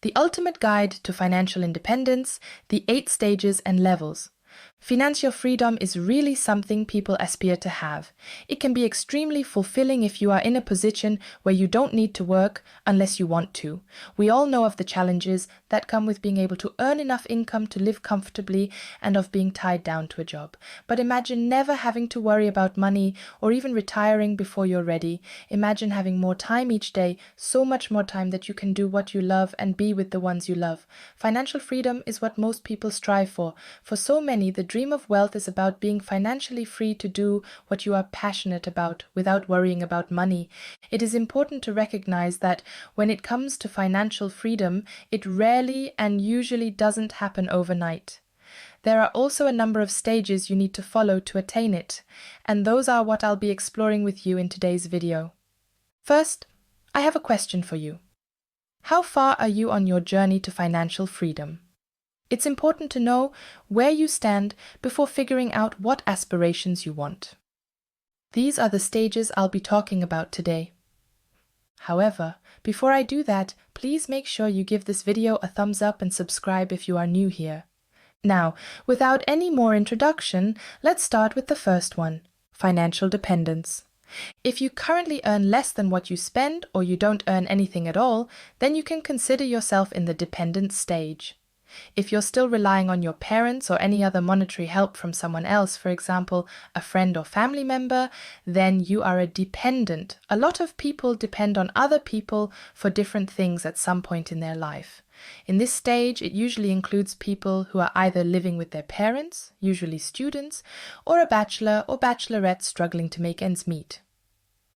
The ultimate guide to financial independence, the 8 stages and levels. Financial freedom is really something people aspire to have. It can be extremely fulfilling if you are in a position where you don't need to work unless you want to. We all know of the challenges that come with being able to earn enough income to live comfortably and of being tied down to a job. But imagine never having to worry about money or even retiring before you're ready. Imagine having more time each day, so much more time that you can do what you love and be with the ones you love. Financial freedom is what most people strive for. For so many, the dream of wealth is about being financially free to do what you are passionate about without worrying about money. It is important to recognize that when it comes to financial freedom, it rarely and usually doesn't happen overnight. There are also a number of stages you need to follow to attain it, and those are what I'll be exploring with you in today's video. First, I have a question for you. How far are you on your journey to financial freedom? It's important to know where you stand before figuring out what aspirations you want. These are the stages I'll be talking about today. However, before I do that, please make sure you give this video a thumbs up and subscribe if you are new here. Now, without any more introduction, let's start with the first one, financial dependence. If you currently earn less than what you spend or you don't earn anything at all, then you can consider yourself in the dependent stage. If you're still relying on your parents or any other monetary help from someone else, for example, a friend or family member, then you are a dependent. A lot of people depend on other people for different things at some point in their life. In this stage, it usually includes people who are either living with their parents, usually students, or a bachelor or bachelorette struggling to make ends meet.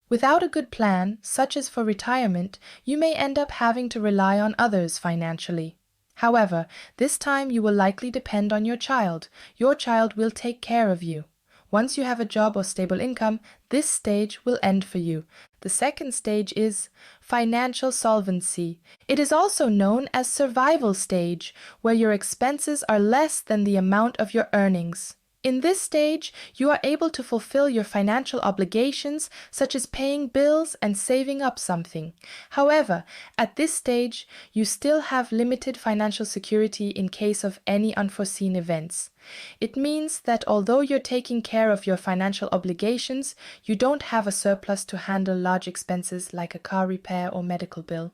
Without a good plan, such as for retirement, you may end up having to rely on others financially. However, this time you will likely depend on your child. Your child will take care of you. Once you have a job or stable income, this stage will end for you. The second stage is financial solvency. It is also known as survival stage, where your expenses are less than the amount of your earnings. In this stage, you are able to fulfill your financial obligations, such as paying bills and saving up something. However, at this stage, you still have limited financial security in case of any unforeseen events. It means that although you're taking care of your financial obligations, you don't have a surplus to handle large expenses like a car repair or medical bill.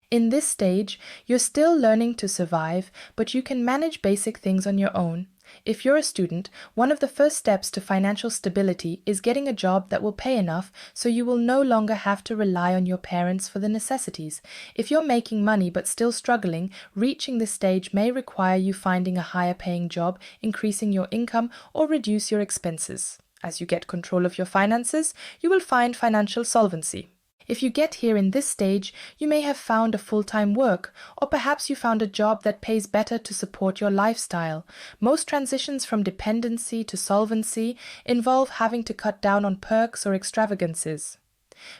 In this stage, you're still learning to survive, but you can manage basic things on your own. If you're a student, one of the first steps to financial stability is getting a job that will pay enough so you will no longer have to rely on your parents for the necessities. If you're making money but still struggling, reaching this stage may require you finding a higher paying job, increasing your income, or reduce your expenses. As you get control of your finances, you will find financial solvency. If you get here in this stage, you may have found a full-time work, or perhaps you found a job that pays better to support your lifestyle. Most transitions from dependency to solvency involve having to cut down on perks or extravagances.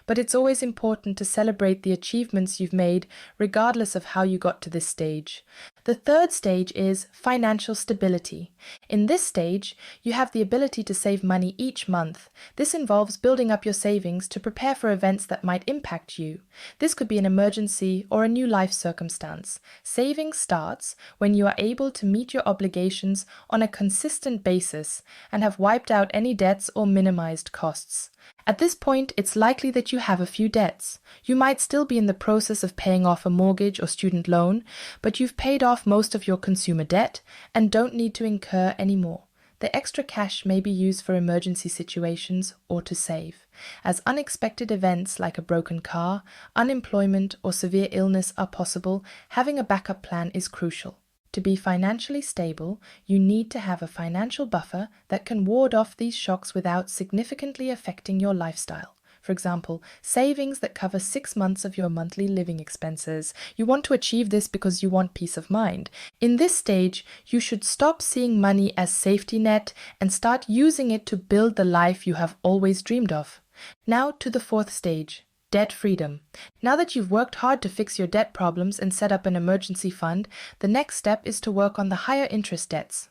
But it's always important to celebrate the achievements you've made, regardless of how you got to this stage. The third stage is financial stability. In this stage, you have the ability to save money each month. This involves building up your savings to prepare for events that might impact you. This could be an emergency or a new life circumstance. Saving starts when you are able to meet your obligations on a consistent basis and have wiped out any debts or minimized costs. At this point, it's likely that you have a few debts. You might still be in the process of paying off a mortgage or student loan, but you've paid off most of your consumer debt and don't need to incur any more. The extra cash may be used for emergency situations or to save. As unexpected events like a broken car, unemployment, or severe illness are possible, having a backup plan is crucial. To be financially stable, you need to have a financial buffer that can ward off these shocks without significantly affecting your lifestyle. For example, savings that cover 6 months of your monthly living expenses. You want to achieve this because you want peace of mind. In this stage, you should stop seeing money as safety net and start using it to build the life you have always dreamed of. Now to the fourth stage. Debt freedom. Now that you've worked hard to fix your debt problems and set up an emergency fund, the next step is to work on the higher interest debts.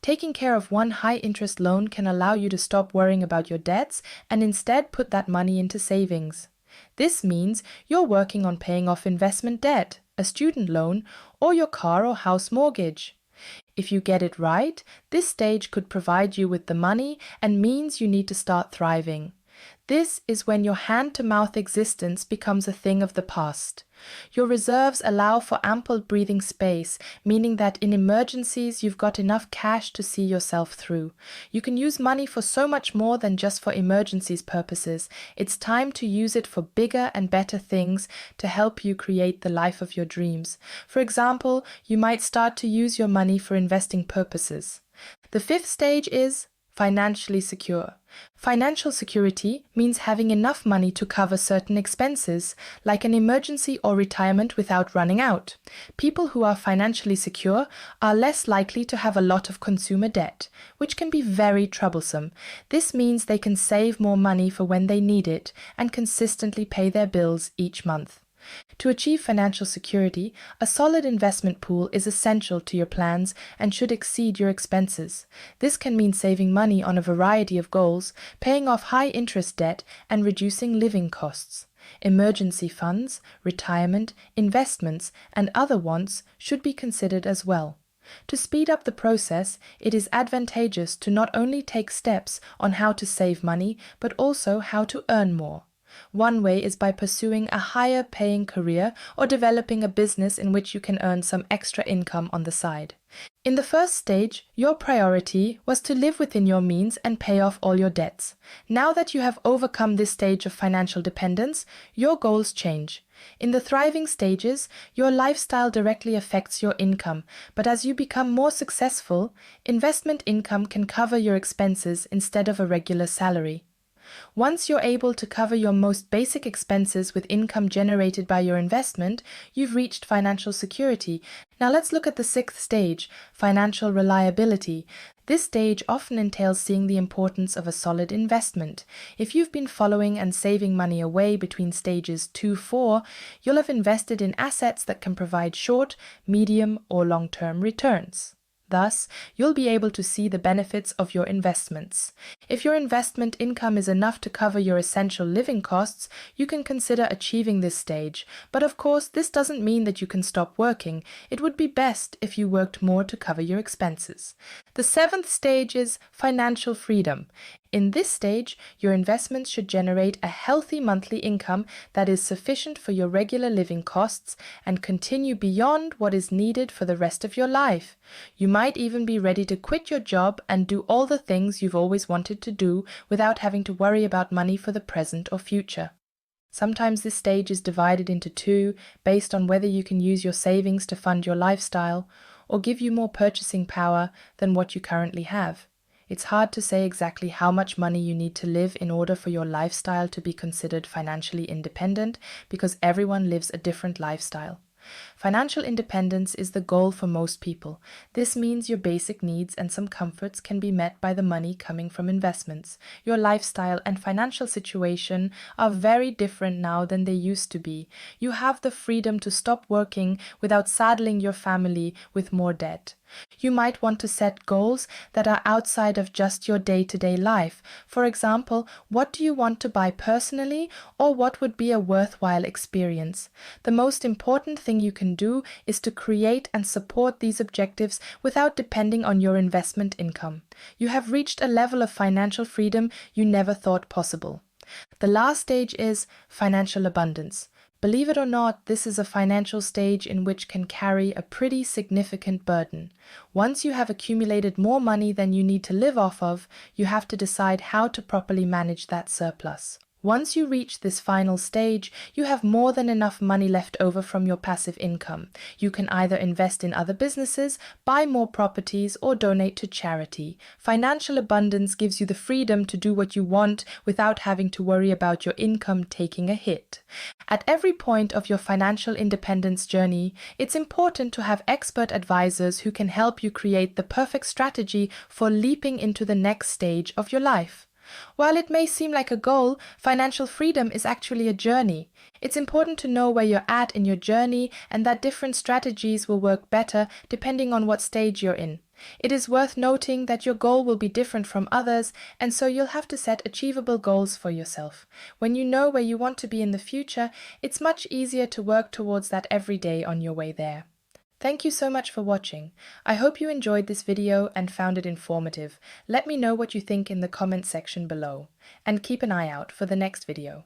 Taking care of one high-interest loan can allow you to stop worrying about your debts and instead put that money into savings. This means you're working on paying off investment debt, a student loan, or your car or house mortgage. If you get it right, this stage could provide you with the money and means you need to start thriving. This is when your hand-to-mouth existence becomes a thing of the past. Your reserves allow for ample breathing space, meaning that in emergencies you've got enough cash to see yourself through. You can use money for so much more than just for emergencies purposes. It's time to use it for bigger and better things to help you create the life of your dreams. For example, you might start to use your money for investing purposes. The fifth stage is financially secure. Financial security means having enough money to cover certain expenses, like an emergency or retirement without running out. People who are financially secure are less likely to have a lot of consumer debt, which can be very troublesome. This means they can save more money for when they need it and consistently pay their bills each month. To achieve financial security, a solid investment pool is essential to your plans and should exceed your expenses. This can mean saving money on a variety of goals, paying off high-interest debt, and reducing living costs. Emergency funds, retirement, investments, and other wants should be considered as well. To speed up the process, it is advantageous to not only take steps on how to save money, but also how to earn more. One way is by pursuing a higher paying career or developing a business in which you can earn some extra income on the side. In the first stage, your priority was to live within your means and pay off all your debts. Now that you have overcome this stage of financial dependence, your goals change. In the thriving stages, your lifestyle directly affects your income, but as you become more successful, investment income can cover your expenses instead of a regular salary. Once you're able to cover your most basic expenses with income generated by your investment, you've reached financial security. Now let's look at the sixth stage, financial reliability. This stage often entails seeing the importance of a solid investment. If you've been following and saving money away between stages 2-4, you'll have invested in assets that can provide short, medium, or long-term returns. Thus, you'll be able to see the benefits of your investments. If your investment income is enough to cover your essential living costs, you can consider achieving this stage. But of course, this doesn't mean that you can stop working. It would be best if you worked more to cover your expenses. The seventh stage is financial freedom. In this stage, your investments should generate a healthy monthly income that is sufficient for your regular living costs and continue beyond what is needed for the rest of your life. You might even be ready to quit your job and do all the things you've always wanted to do without having to worry about money for the present or future. Sometimes this stage is divided into two based on whether you can use your savings to fund your lifestyle or give you more purchasing power than what you currently have. It's hard to say exactly how much money you need to live in order for your lifestyle to be considered financially independent because everyone lives a different lifestyle. Financial independence is the goal for most people. This means your basic needs and some comforts can be met by the money coming from investments. Your lifestyle and financial situation are very different now than they used to be. You have the freedom to stop working without saddling your family with more debt. You might want to set goals that are outside of just your day-to-day life. For example, what do you want to buy personally, or what would be a worthwhile experience? The most important thing you can do is to create and support these objectives without depending on your investment income. You have reached a level of financial freedom you never thought possible. The last stage is financial abundance. Believe it or not, this is a financial stage in which can carry a pretty significant burden. Once you have accumulated more money than you need to live off of, you have to decide how to properly manage that surplus. Once you reach this final stage, you have more than enough money left over from your passive income. You can either invest in other businesses, buy more properties, or donate to charity. Financial abundance gives you the freedom to do what you want without having to worry about your income taking a hit. At every point of your financial independence journey, it's important to have expert advisors who can help you create the perfect strategy for leaping into the next stage of your life. While it may seem like a goal, financial freedom is actually a journey. It's important to know where you're at in your journey and that different strategies will work better depending on what stage you're in. It is worth noting that your goal will be different from others, and so you'll have to set achievable goals for yourself. When you know where you want to be in the future, it's much easier to work towards that every day on your way there. Thank you so much for watching. I hope you enjoyed this video and found it informative. Let me know what you think in the comments section below, and keep an eye out for the next video.